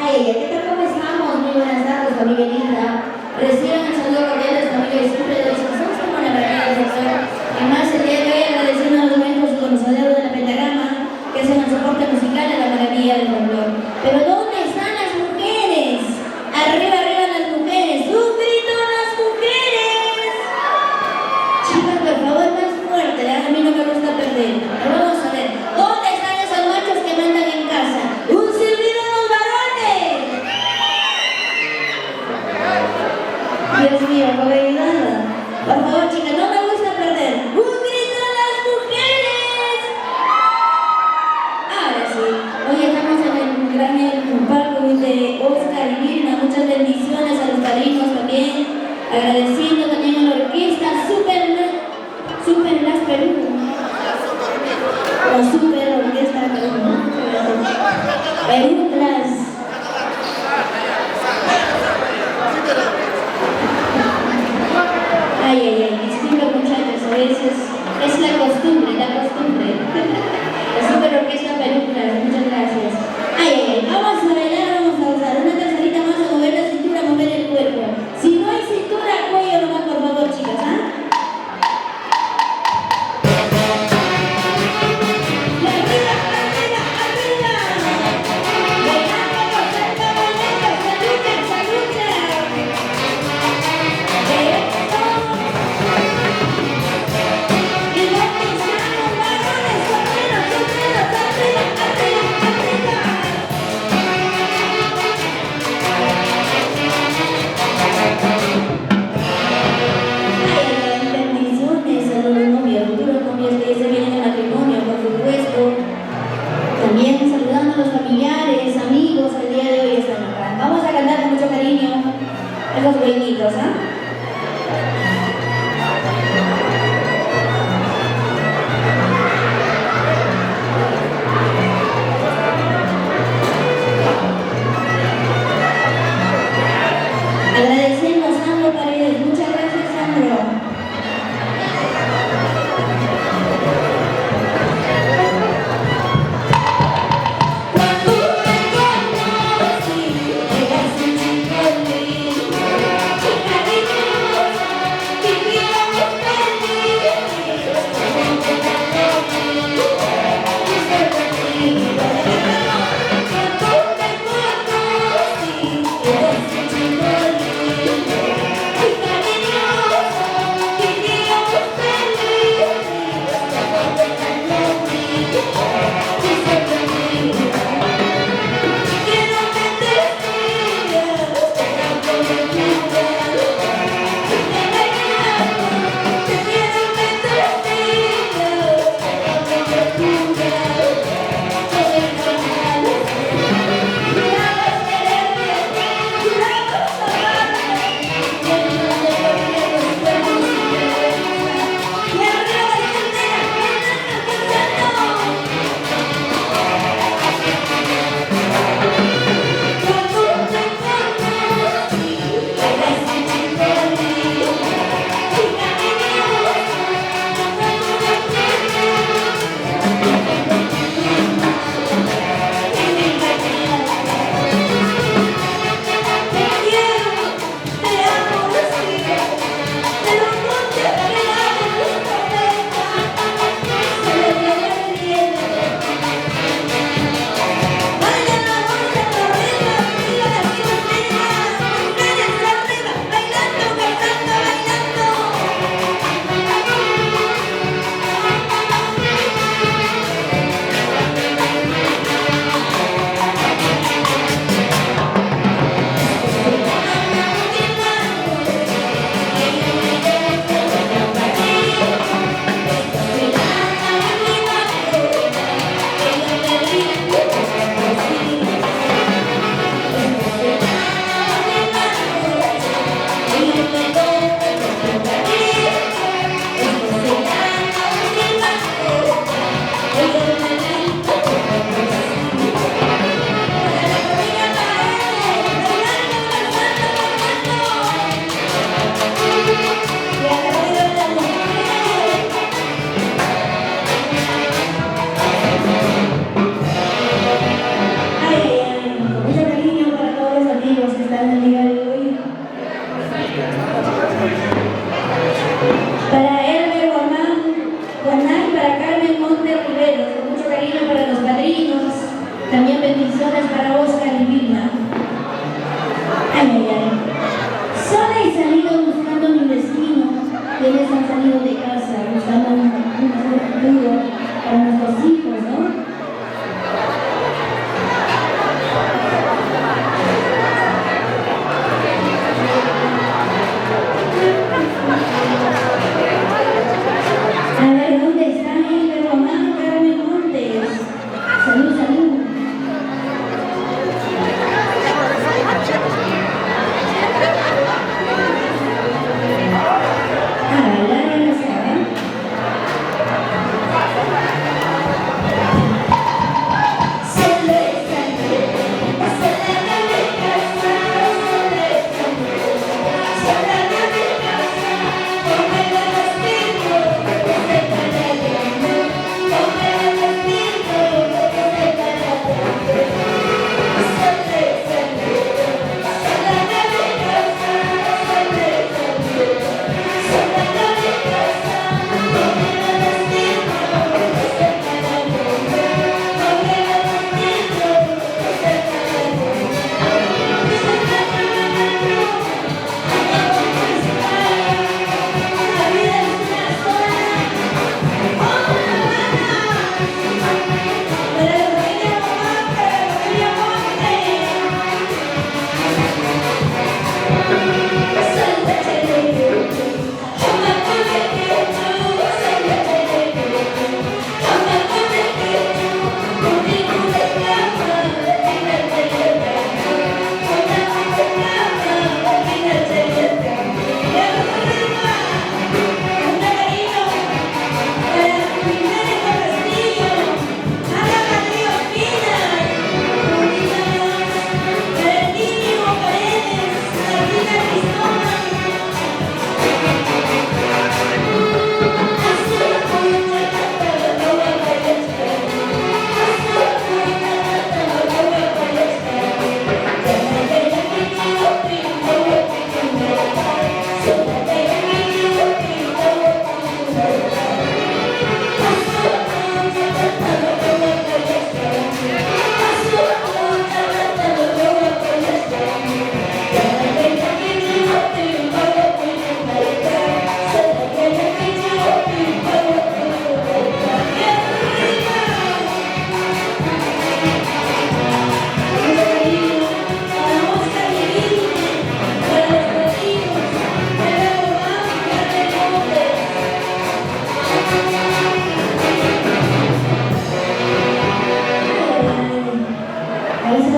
Ay, ¿qué tal? ¿Cómo estamos? Muy buenas tardes, familia linda. Reciban el saludo cordial de su amiga y siempre de los que somos como la verdad del sector. Y más el día de hoy agradeciendo a los maestros y conocedores de la pentagrama que hacen el soporte musical de la maravilla del folclore. Pero ¿dónde están las mujeres? Arriba, arriba las mujeres. ¡Un grito a las mujeres! Chicas, por favor, más fuerte. A mí no me gusta perder. Pero vamos a ver. ¿Dónde están esos machos que mandan en casa? ¡Un silbido a los varones! Dios mío, gobernada. Por favor, chicas, no me gusta perder. ¡Un grito a las mujeres! Ahora sí. Hoy estamos en el gran palco de Oscar y Vilma. Muchas bendiciones a los padrinos también. Agradeciendo también a la orquesta Super Las Perú. O Super Orquesta Perú, ¿no? Perú Las. Ay, ay, ay, disculpen muchachos, a veces es la costumbre. La Super Orquesta Perú Las, muchas gracias. Ay, ay, ay, vamos a bailar, vamos a gozar. Una tercerita más a mover la cintura, a mover el cuerpo. Si no hay cintura, cuello nomás, por favor, chicas, ¿ah? También saludando a los familiares, amigos, el día de hoy están acá. Vamos a cantar con mucho cariño esos buenitos, ¿ah? Agradecemos a Sandro Paredes. Muchas gracias, Sandro. Carita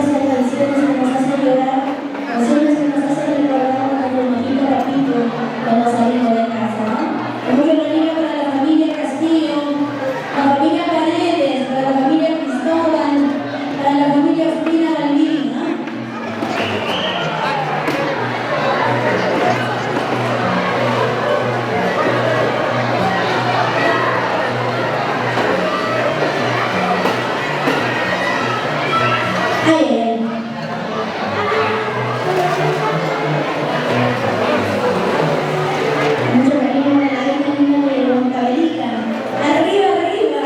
esas canciones que nos hacen llorar, canciones que nos hacen recordar cuando el mamito rapito cuando salimos de casa, ¿no? Mucho cariño para la familia Castillo, la familia Paredes, para la familia Cristóbal, para la familia Ospina Balbín, ¿no? Mucho cariño para la gente linda de Huancavelica. ¡Arriba, arriba!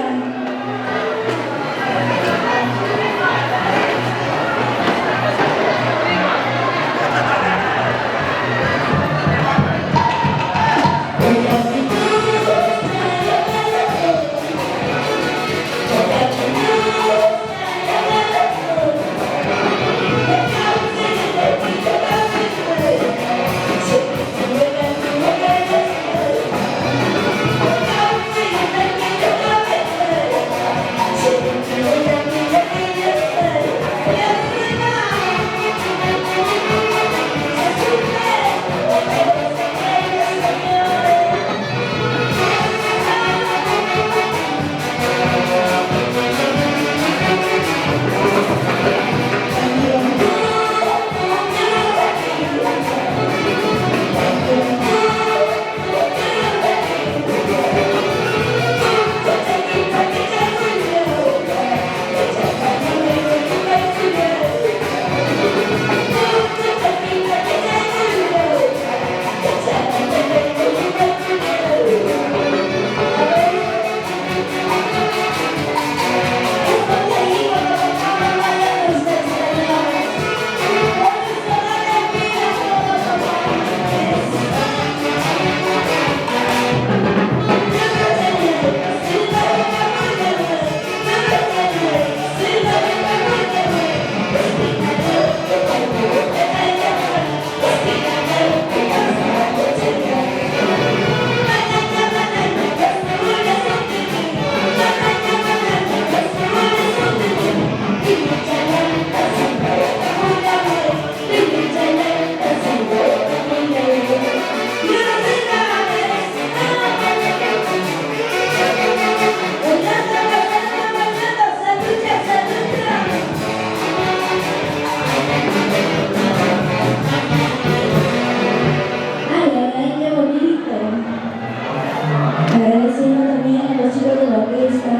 Agradeciendo también a los chicos de la orquesta,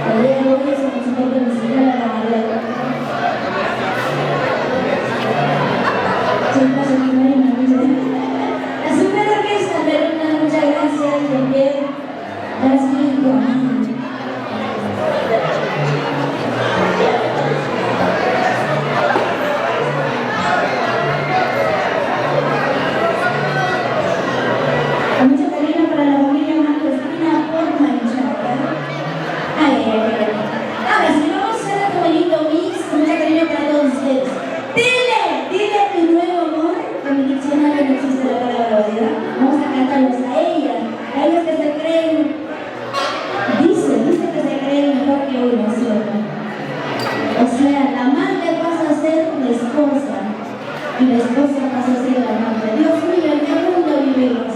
al día de hoy se nos toca visitar a la Margarita. Sí, paso aquí, Marina, la super orquesta, Marina, muchas gracias, Jean-Pierre, gracias, Juan. Mucho cariño para la familia Marcosina por Manchata. Ahora, si vamos a hacer a tu bonito mix, mucho cariño para todos ustedes. Dile a tu nuevo amor, que en mi diccionario no existe la palabra odio. Vamos a cantarlos a ellos que se creen, dice que se creen mejor que uno, ¿cierto? O sea, la amante pasa a ser la esposa, y la esposa pasa a ser la amante. Dios mío, ¿en qué mundo vivimos?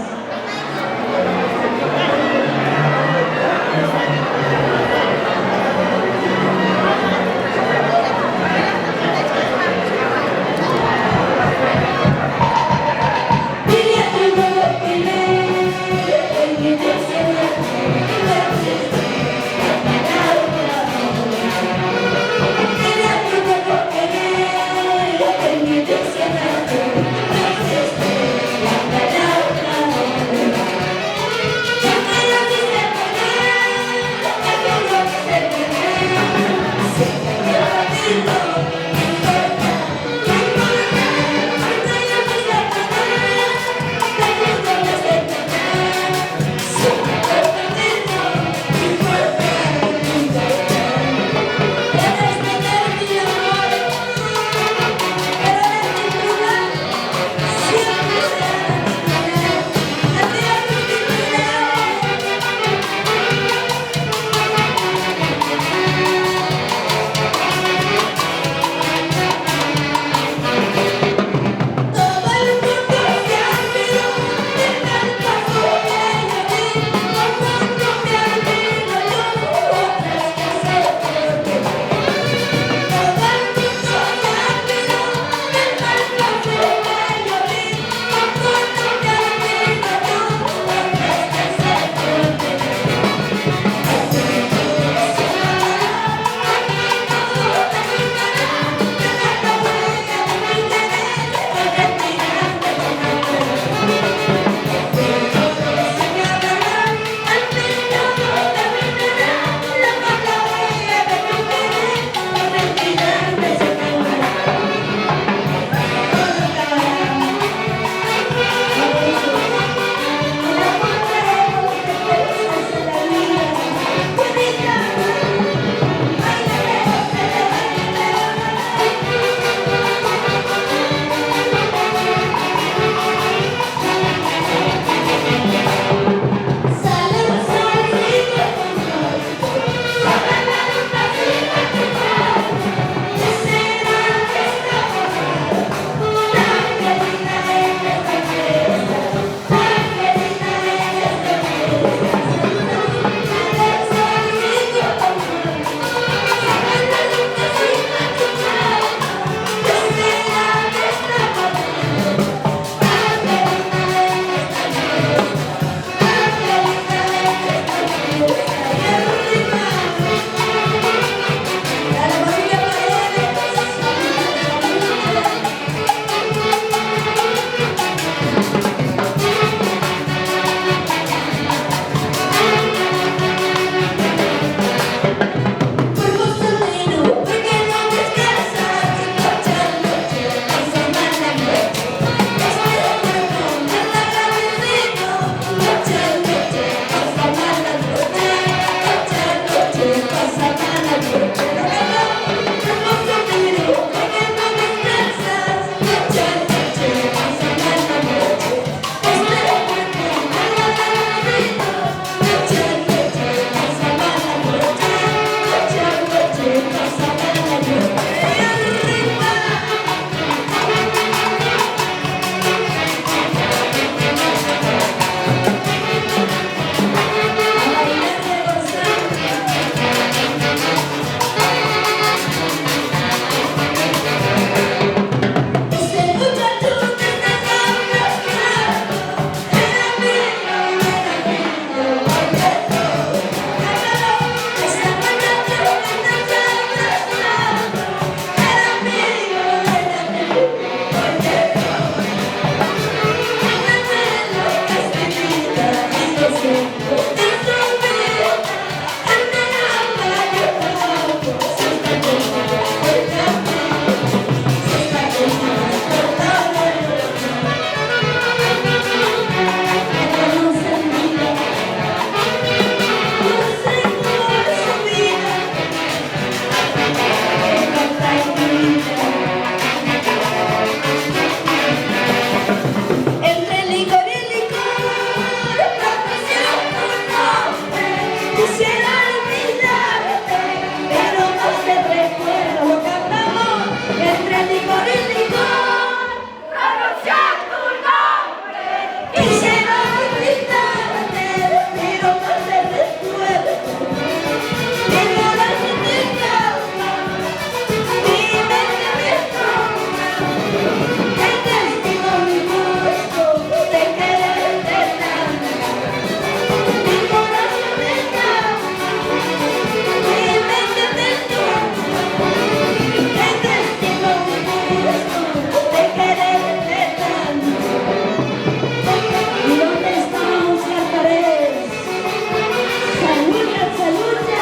de quererte tanto. ¿Y dónde están Oscar Paredes? Saluda, saluda,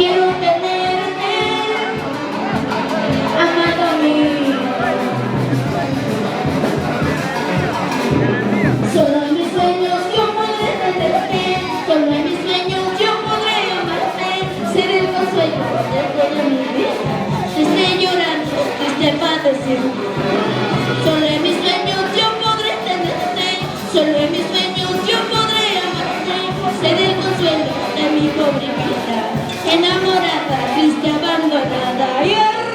Quiero tenerte amado a mí. Solo en mis sueños yo podré tenerte, solo en mis sueños yo podré amarte, ser el consuelo de toda mi vida, triste llorando, triste padeciendo. Solo en mis sueños yo podré tenerte, solo en mis sueños yo podré amarte, ser el consuelo de mi pobre vida, enamorada, triste, abandonada y arriba.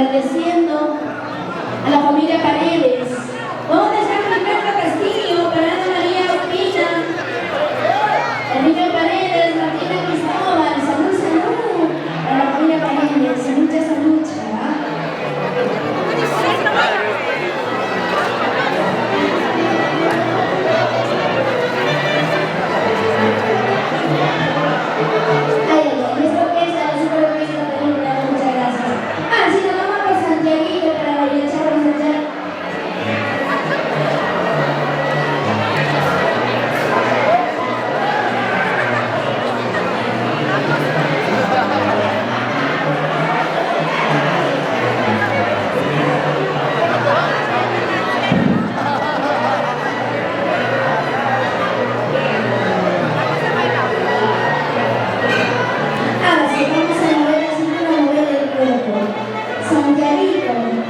agradeciendo a la familia Paredes. ¿Dónde está Ricardo Castillo, Fernanda María Ospina, Emilio Paredes, Martina Cristóbal? Salud, salud a la familia Paredes, mucha salud. Santiaguito.